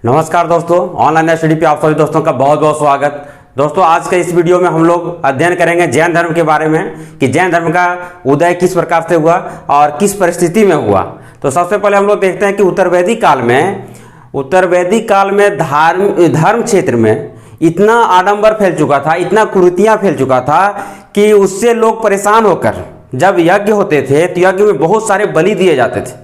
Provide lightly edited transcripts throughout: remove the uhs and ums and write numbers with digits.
नमस्कार दोस्तों, online study पे आप सभी दोस्तों का बहुत बहुत स्वागत। दोस्तों, आज के इस वीडियो में हम लोग अध्ययन करेंगे जैन धर्म के बारे में कि जैन धर्म का उदय किस प्रकार से हुआ और किस परिस्थिति में हुआ। तो सबसे पहले हम लोग देखते हैं कि उत्तर वैदिक काल में धर्म क्षेत्र में इतना आडंबर फैल चुका था, इतना कुरीतियाँ फैल चुका था कि उससे लोग परेशान होकर जब यज्ञ होते थे तो यज्ञ में बहुत सारे बलि दिए जाते थे।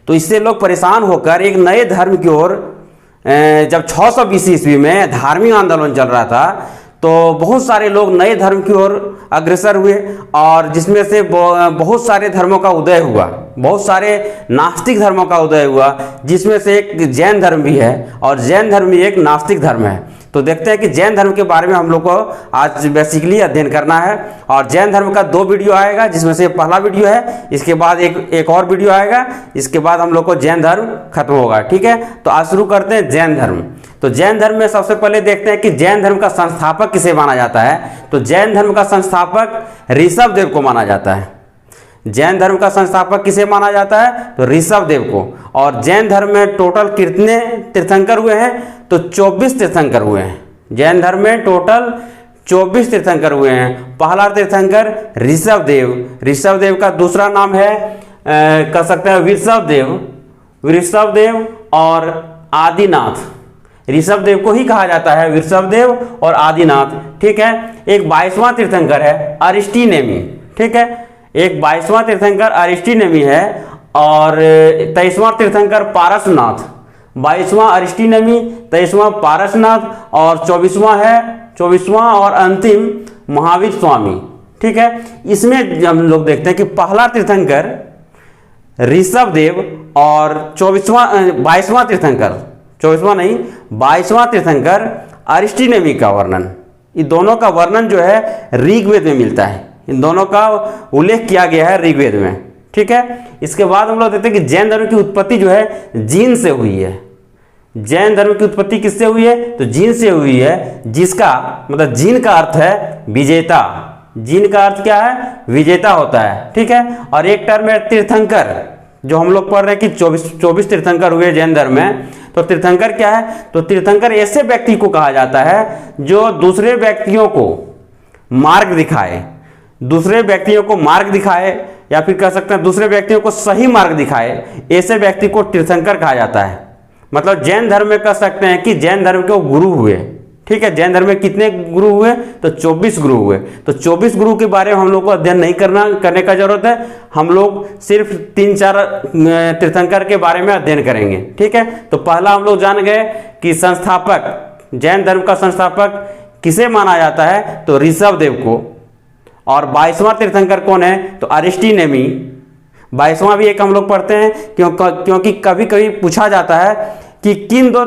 तो इससे लोग परेशान होकर एक नए धर्म की ओर, जब 620 ईस्वी में धार्मिक आंदोलन चल रहा था तो बहुत सारे लोग नए धर्म की ओर अग्रसर हुए और जिसमें से बहुत सारे धर्मों का उदय हुआ, बहुत सारे नास्तिक धर्मों का उदय हुआ, जिसमें से एक जैन धर्म भी है और जैन धर्म भी एक नास्तिक धर्म है। तो देखते हैं कि जैन धर्म के बारे में हम लोग को आज बेसिकली अध्ययन करना है। और जैन धर्म का 2 वीडियो आएगा, जिसमें से पहला वीडियो है, इसके बाद एक और वीडियो आएगा, इसके बाद हम लोग को जैन धर्म खत्म होगा। ठीक है, तो आज शुरू करते हैं जैन धर्म। तो जैन धर्म में सबसे पहले देखते हैं कि जैन धर्म का संस्थापक किसे माना जाता है। तो जैन धर्म का संस्थापक ऋषभ देव को माना जाता है। जैन धर्म का संस्थापक किसे माना जाता है? तो ऋषभ देव को। और जैन धर्म में टोटल कितने तीर्थंकर हुए हैं? तो 24 तीर्थंकर हुए हैं। जैन धर्म में टोटल 24 तीर्थंकर हुए हैं। पहला तीर्थंकर ऋषभ देव का दूसरा नाम है कह सकते हैं वृषभ देव और आदिनाथ। ऋषभ देव को ही कहा जाता है वृषभ देव और आदिनाथ। ठीक है, एक 22वां तीर्थंकर है अरिस्टिनेमी। ठीक है, एक 22वां तीर्थंकर अरिस्टिनेमी है और 23वां तीर्थंकर पारसनाथ। 22वां अरिस्टिनेमी, 23वां पारसनाथ और 24वां और अंतिम महावीर स्वामी। ठीक है, इसमें हम लोग देखते हैं कि पहला तीर्थंकर ऋषभ देव और 22वां तीर्थंकर अरिस्टिनेमी का वर्णन, इन दोनों का वर्णन जो है ऋग्वेद में मिलता है। इन दोनों का उल्लेख किया गया है ऋग्वेद में। ठीक है, इसके बाद हम लोग देखते हैं कि जैन धर्म की उत्पत्ति जो है जीन से हुई है। जैन धर्म की उत्पत्ति किससे हुई है? तो जीन से हुई है, जिसका मतलब जीन का अर्थ है विजेता। जीन का अर्थ क्या है? विजेता होता है। ठीक है, और एक टर्म है तीर्थंकर, जो हम लोग पढ़ रहे हैं कि 24 तीर्थंकर हुए जैन धर्म में। तो तीर्थंकर क्या है? तो तीर्थंकर ऐसे व्यक्ति को कहा जाता है जो दूसरे व्यक्तियों को मार्ग दिखाए, या फिर कह सकते हैं दूसरे व्यक्तियों को सही मार्ग दिखाए। ऐसे व्यक्ति को तीर्थंकर कहा जाता है। मतलब जैन धर्म में कह सकते हैं कि जैन धर्म के गुरु हुए। ठीक है, जैन धर्म में कितने गुरु हुए? तो 24 गुरु हुए। तो 24 गुरु के बारे में हम लोग को अध्ययन नहीं करने का जरूरत है। हम लोग सिर्फ 3-4 तीर्थंकर के बारे में अध्ययन करेंगे। ठीक है, तो पहला हम लोग जान गए कि जैन धर्म का संस्थापक किसे माना जाता है? तो ऋषभ देव को। और 22वां तीर्थंकर कौन है? तो अरिस्टिनेमी। 22वां भी एक हम लोग पढ़ते हैं क्योंकि कभी कभी पूछा जाता है कि किन 2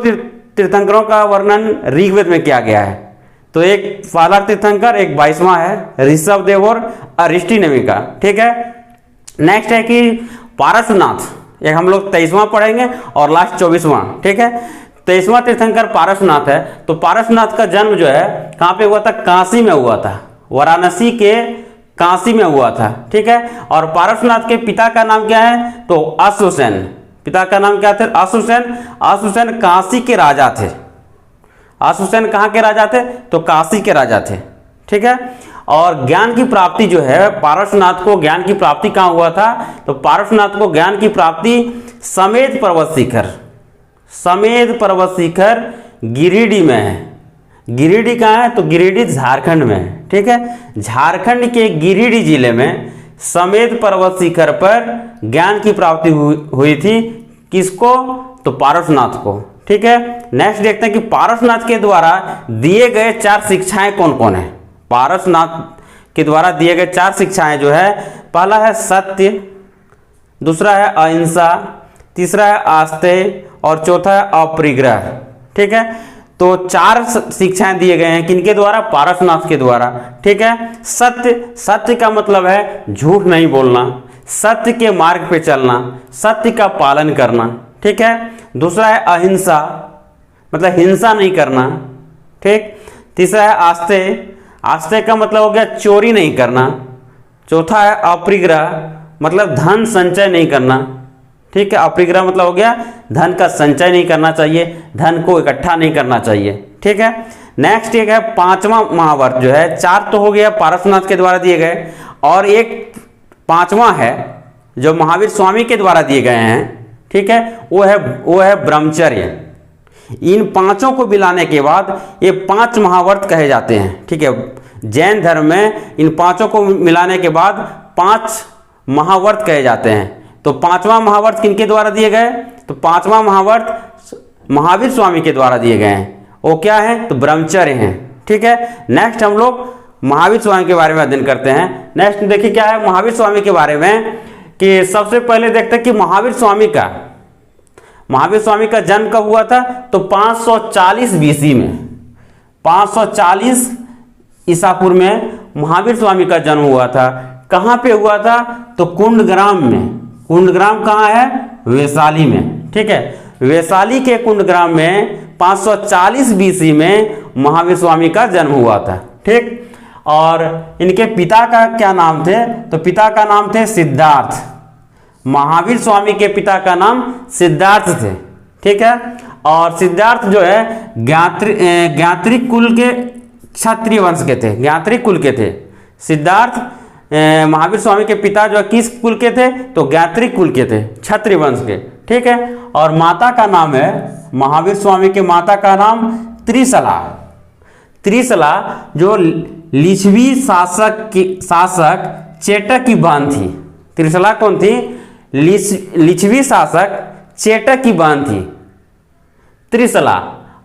तीर्थंकरों का वर्णन ऋग्वेद में किया गया है। तो एक पहला तीर्थंकर, एक 22वां है ऋषभ देव और अरिस्टिनेमी का। ठीक है, नेक्स्ट है कि पारसनाथ, एक हम लोग 23वां पढ़ेंगे और लास्ट 24वां। ठीक है, 23वां तीर्थंकर पारसनाथ है। तो पारसनाथ का जन्म जो है कहाँ पे हुआ था? काशी में हुआ था, वाराणसी के काशी में हुआ था। ठीक है, और पारसनाथ के पिता का नाम क्या है? तो अश्वसेन। पिता का नाम क्या थे? अश्वसेन काशी के राजा थे। अश्वसेन कहाँ के राजा थे? तो काशी के राजा थे। ठीक है, और ज्ञान की प्राप्ति जो है पारसनाथ को, ज्ञान की प्राप्ति कहाँ हुआ था? तो पारसनाथ को ज्ञान की प्राप्ति समेत पर्वत शिखर गिरिडीह में है। गिरिडीह कहाँ है? तो गिरिडीह झारखंड में है। ठीक है, झारखंड के गिरिडीह जिले में समेत पर्वत शिखर पर ज्ञान की प्राप्ति हुई थी। किसको? तो पारसनाथ को। ठीक है, नेक्स्ट देखते हैं कि पारसनाथ के द्वारा दिए गए 4 शिक्षाएं कौन कौन है। पारसनाथ के द्वारा दिए गए 4 शिक्षाएं जो है, पहला है सत्य, दूसरा है अहिंसा, तीसरा है आस्तेय और चौथा है अपरिग्रह। ठीक है, तो 4 शिक्षाएं दिए गए हैं किनके द्वारा? पारसनाथ के द्वारा। ठीक है, सत्य का मतलब है झूठ नहीं बोलना, सत्य के मार्ग पे चलना, सत्य का पालन करना। ठीक है, दूसरा है अहिंसा, मतलब हिंसा नहीं करना। ठीक, तीसरा है आस्तेय का मतलब हो गया चोरी नहीं करना। चौथा है अपरिग्रह, मतलब धन संचय नहीं करना। ठीक है। अपरिग्रह मतलब हो गया धन का संचय नहीं करना चाहिए, धन को इकट्ठा नहीं करना चाहिए, ठीक है। नेक्स्ट एक है पांचवा महावर्त जो है, चार तो हो गया पारसनाथ के द्वारा दिए गए, और एक पांचवा है जो महावीर स्वामी के द्वारा दिए गए हैं, ठीक है, वो है ब्रह्मचर्य। इन पांचों को मिलाने के बाद ये 5 महावर्त कहे जाते हैं, ठीक है। जैन धर्म में इन पांचों को मिलाने के बाद 5 महावर्त कहे जाते हैं। तो 5वां महावर्त किनके द्वारा दिए गए? तो 5वां महावर्त महावीर स्वामी के द्वारा दिए गए हैं। वो क्या है? तो ब्रह्मचर्य हैं, ठीक है। नेक्स्ट हम लोग महावीर स्वामी के बारे में अध्ययन करते हैं। नेक्स्ट देखिए क्या है महावीर स्वामी के बारे में, कि सबसे पहले देखते हैं कि महावीर स्वामी का जन्म कब हुआ था? तो 540 बीसी में, 540 ईसापुर में महावीर स्वामी का जन्म हुआ था। कहाँ पे हुआ था? तो कुंडग्राम में। कुंडग्राम कहाँ है? वैशाली में, ठीक है। वैशाली के कुंडग्राम में 540 बीसी में महावीर स्वामी का जन्म हुआ था, ठीक। और इनके पिता का क्या नाम थे? तो पिता का नाम थे सिद्धार्थ। महावीर स्वामी के पिता का नाम सिद्धार्थ थे, ठीक है। और सिद्धार्थ जो है ज्ञात्रिक कुल के क्षत्रिय वंश के थे, ज्ञात्रिक कुल के थे। सिद्धार्थ महावीर स्वामी के पिता जो किस कुल के थे? तो ज्ञात्रिक कुल के थे, क्षत्रिय वंश के, ठीक है। और माता का नाम है, महावीर स्वामी के माता का नाम त्रिशला। त्रिशला जो लिच्छवी शासक चेटक की बहन थी। त्रिशला कौन थी? लिच्छवी शासक चेटक की बहन थी त्रिशला।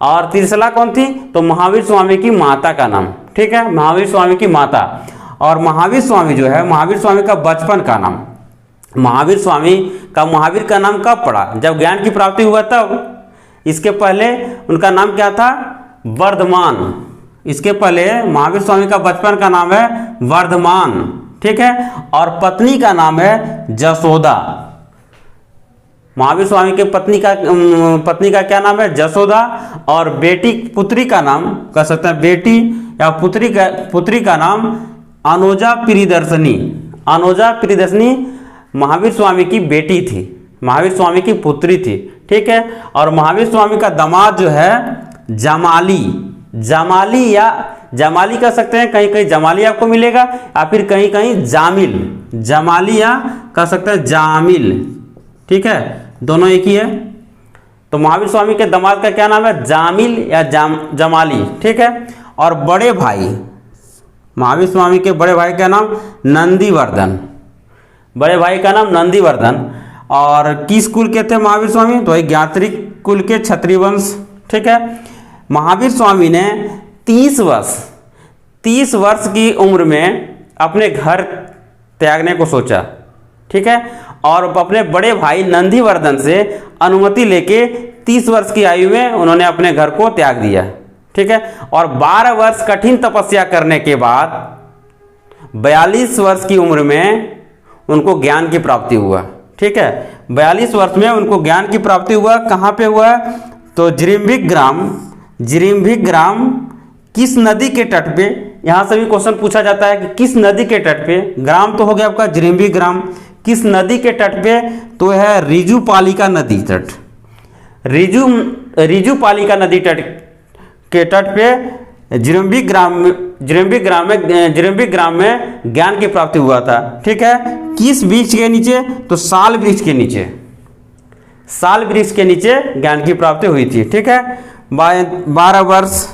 और त्रिशला कौन थी? तो महावीर स्वामी की माता का नाम, ठीक है, महावीर स्वामी की माता। और महावीर स्वामी जो है, महावीर स्वामी का बचपन का नाम, महावीर का नाम कब पड़ा? जब ज्ञान की प्राप्ति हुआ तब। इसके पहले उनका नाम क्या था? वर्धमान। इसके पहले महावीर स्वामी का बचपन का नाम है वर्धमान, ठीक है। और पत्नी का नाम है जसोदा। महावीर स्वामी के पत्नी का क्या नाम है? जसोदा। और पुत्री का नाम कह सकते हैं, बेटी या पुत्री का नाम अनुजा प्रियदर्शनी। अनुजा प्रियदर्शनी महावीर स्वामी की बेटी थी, महावीर स्वामी की पुत्री थी, ठीक है। और महावीर स्वामी का दामाद जो है जमाली या जमाली कह सकते हैं, कहीं कहीं जमाली आपको मिलेगा, या फिर कहीं कहीं जमाली या कह सकते हैं जामिल, ठीक है, दोनों एक ही है। तो महावीर स्वामी के दामाद का क्या नाम है? जामिल या जमाली, ठीक है। और बड़े भाई, महावीर स्वामी के बड़े भाई का नाम नंदीवर्धन। बड़े भाई का नाम नंदीवर्धन। और किस कुल के थे महावीर स्वामी? तो ज्ञात्रिक कुल के क्षत्रिय वंश, ठीक है। महावीर स्वामी ने 30 वर्ष की उम्र में अपने घर त्यागने को सोचा, ठीक है। और अपने बड़े भाई नंदीवर्धन से अनुमति लेके 30 वर्ष की आयु में उन्होंने अपने घर को त्याग दिया, ठीक है। और 12 वर्ष कठिन तपस्या करने के बाद 42 वर्ष की उम्र में उनको ज्ञान की प्राप्ति हुआ, ठीक है। 42 वर्ष में उनको ज्ञान की प्राप्ति हुआ। कहाँ पे हुआ? तो जिरिम्भिक ग्राम किस नदी के तट पे? यहाँ से भी क्वेश्चन पूछा जाता है कि किस नदी के तट पे? ग्राम तो हो गया आपका जिरिम्भिक ग्राम, किस नदी के तट पे? तो है रिजुपालिका नदी तट। रिजुपालिका नदी तट के तट पे जिरिम्भिक ग्राम में ज्ञान की प्राप्ति हुआ था, ठीक है। किस वृक्ष के नीचे? तो साल वृक्ष के नीचे। साल वृक्ष के नीचे ज्ञान की प्राप्ति हुई थी, ठीक है। 12 वर्ष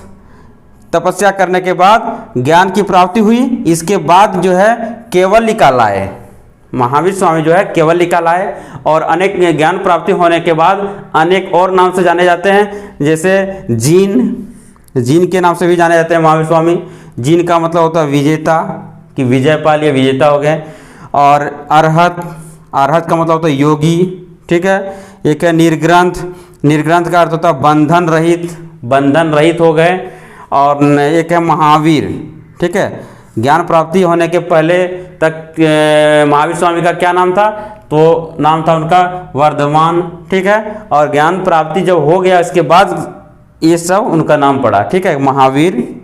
तपस्या करने के बाद ज्ञान की प्राप्ति हुई। इसके बाद जो है केवलिका लाए, महावीर स्वामी जो है केवलिका लाए। और अनेक ज्ञान प्राप्ति होने के बाद अनेक और नाम से जाने जाते हैं, जैसे जीन के नाम से भी जाने जाते हैं महावीर स्वामी। जीन का मतलब होता है विजेता, कि विजय पा लिए, विजेता हो गए। और अरहत का मतलब होता है योगी, ठीक है। एक है निर्ग्रंथ का अर्थ होता है बंधन रहित हो गए। और एक है महावीर, ठीक है। ज्ञान प्राप्ति होने के पहले तक महावीर स्वामी का क्या नाम था? तो नाम था उनका वर्धमान, ठीक है। और ज्ञान प्राप्ति जब हो गया इसके बाद ये सब उनका नाम पड़ा, ठीक है। महावीर।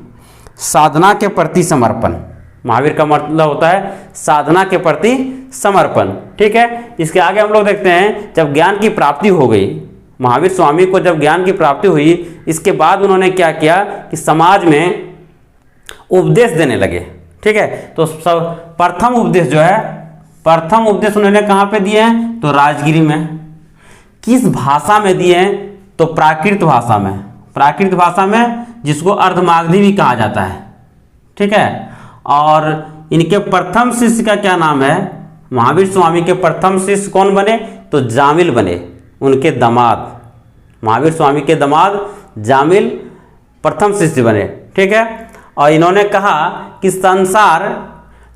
साधना के प्रति समर्पण, महावीर का मतलब होता है साधना के प्रति समर्पण। ठीक है, इसके आगे हम लोग देखते हैं जब ज्ञान की प्राप्ति हो गई, महावीर स्वामी को जब ज्ञान की प्राप्ति हुई, इसके बाद उन्होंने क्या किया कि समाज में उपदेश देने लगे। ठीक है, तो सब प्रथम उपदेश जो है, प्रथम उपदेश उन्होंने कहाँ पे दिए हैं, तो राजगिरी में। किस भाषा में दिए हैं, तो प्राकृत भाषा में। प्राकृत भाषा में जिसको अर्धमागधी भी कहा जाता है। ठीक है, और इनके प्रथम शिष्य का क्या नाम है, महावीर स्वामी के प्रथम शिष्य कौन बने, तो जामिल बने, उनके दामाद, महावीर स्वामी के दामाद जामिल प्रथम शिष्य बने। ठीक है, और इन्होंने कहा कि संसार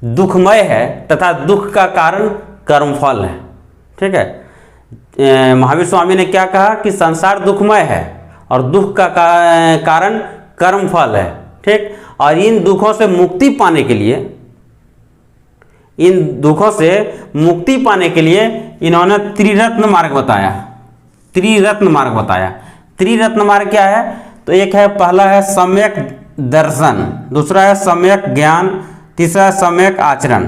दुखमय है तथा दुख का कारण कर्मफल है। ठीक है, महावीर स्वामी ने क्या कहा कि संसार दुखमय है और दुख का कारण कर्मफल है। ठीक, और इन दुखों से मुक्ति पाने के लिए, इन दुखों से मुक्ति पाने के लिए इन्होंने त्रिरत्न मार्ग बताया। त्रिरत्न मार्ग बताया। त्रिरत्न मार्ग क्या है, तो एक है, पहला है सम्यक दर्शन, दूसरा है सम्यक ज्ञान, तीसरा है सम्यक आचरण।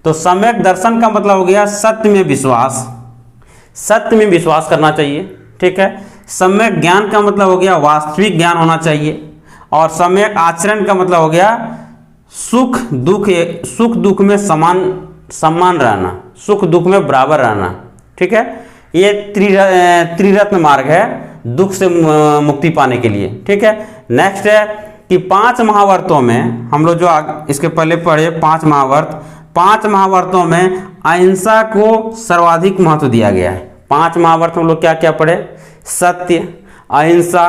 तो सम्यक दर्शन का मतलब हो गया सत्य में विश्वास, सत्य में विश्वास करना चाहिए। ठीक है, सम्यक ज्ञान का मतलब हो गया वास्तविक ज्ञान होना चाहिए, और सम्यक आचरण का मतलब हो गया सुख दुख में समान रहना, सुख दुख में बराबर रहना। ठीक है, ये त्रिरत्न मार्ग है दुख से मुक्ति पाने के लिए। ठीक है, नेक्स्ट है कि 5 महावर्तों में, हम लोग जो इसके पहले पढ़े 5 महावर्त, 5 महावर्तों में अहिंसा को सर्वाधिक महत्व दिया गया है। 5 महावर्त हम लोग क्या क्या पढ़े, सत्य, अहिंसा,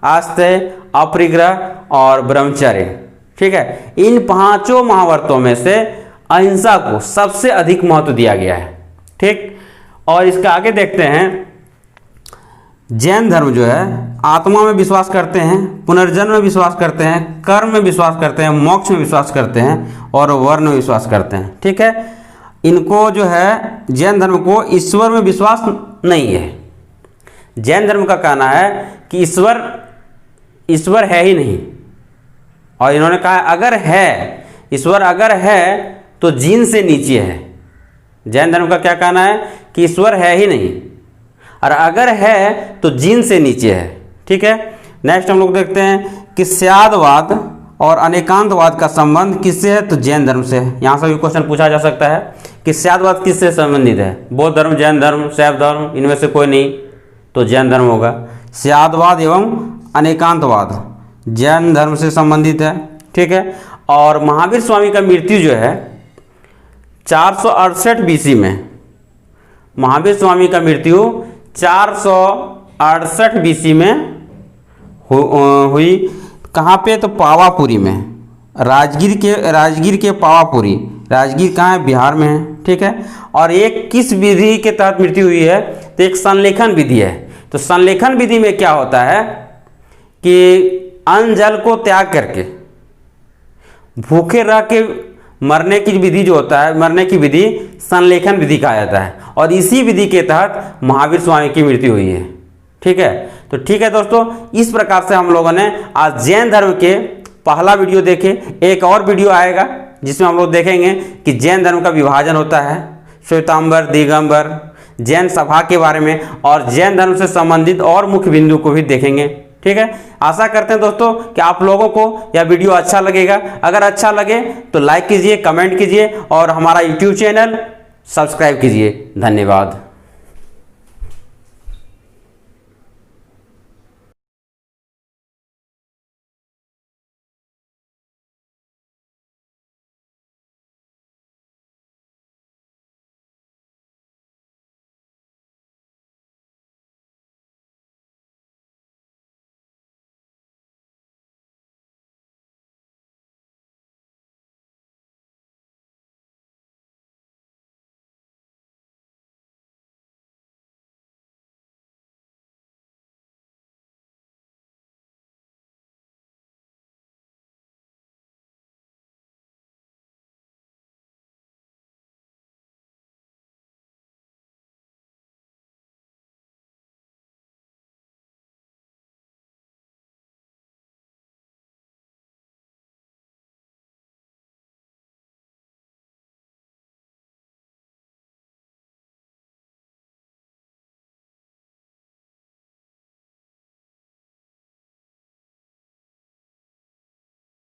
आस्तेय, अपरिग्रह और ब्रह्मचर्य। ठीक है, इन 5 महावर्तों में से अहिंसा को सबसे अधिक महत्व दिया गया है। ठीक, और इसके आगे देखते हैं, जैन धर्म जो है आत्मा में विश्वास करते हैं, पुनर्जन्म में विश्वास करते हैं, कर्म में विश्वास करते हैं, मोक्ष में विश्वास करते हैं और वर्ण में विश्वास करते हैं। ठीक है, इनको जो है जैन धर्म को ईश्वर में विश्वास नहीं है। जैन धर्म का कहना है कि ईश्वर है ही नहीं, और इन्होंने कहा अगर है, ईश्वर अगर है तो जीन से नीचे है। जैन धर्म का क्या कहना है कि ईश्वर है ही नहीं, और अगर है तो जीन से नीचे है। ठीक है, नेक्स्ट हम लोग देखते हैं कि स्यादवाद और अनेकांतवाद का संबंध किससे है, तो जैन धर्म से। यहाँ से भी क्वेश्चन पूछा जा सकता है कि स्यादवाद किससे संबंधित है, बौद्ध धर्म, जैन धर्म, शैव धर्म, इनमें से कोई नहीं, तो जैन धर्म होगा। स्यादवाद एवं अनेकांतवाद जैन धर्म से संबंधित है। ठीक है, और महावीर स्वामी का मृत्यु जो है 468 बीसी में, महावीर स्वामी का मृत्यु 468 बीसी में हुई। कहाँ पे, तो पावापुरी में, राजगीर के पावापुरी। राजगीर कहाँ है, बिहार में है। ठीक है, और एक किस विधि के तहत मृत्यु हुई है, तो एक संलेखन विधि है। तो संलेखन विधि में क्या होता है कि अन्न जल को त्याग करके भूखे रह के मरने की विधि जो होता है, मरने की विधि संलेखन विधि कहा जाता है, और इसी विधि के तहत महावीर स्वामी की मृत्यु हुई है। ठीक है, तो ठीक है दोस्तों, इस प्रकार से हम लोगों ने आज जैन धर्म के पहला वीडियो देखे। एक और वीडियो आएगा जिसमें हम लोग देखेंगे कि जैन धर्म का विभाजन होता है, श्वेतांबर, दिगंबर, जैन सभा के बारे में, और जैन धर्म से संबंधित और मुख्य बिंदु को भी देखेंगे। ठीक है, आशा करते हैं दोस्तों कि आप लोगों को यह वीडियो अच्छा लगेगा। अगर अच्छा लगे तो लाइक कीजिए, कमेंट कीजिए और हमारा यूट्यूब चैनल सब्सक्राइब कीजिए। धन्यवाद।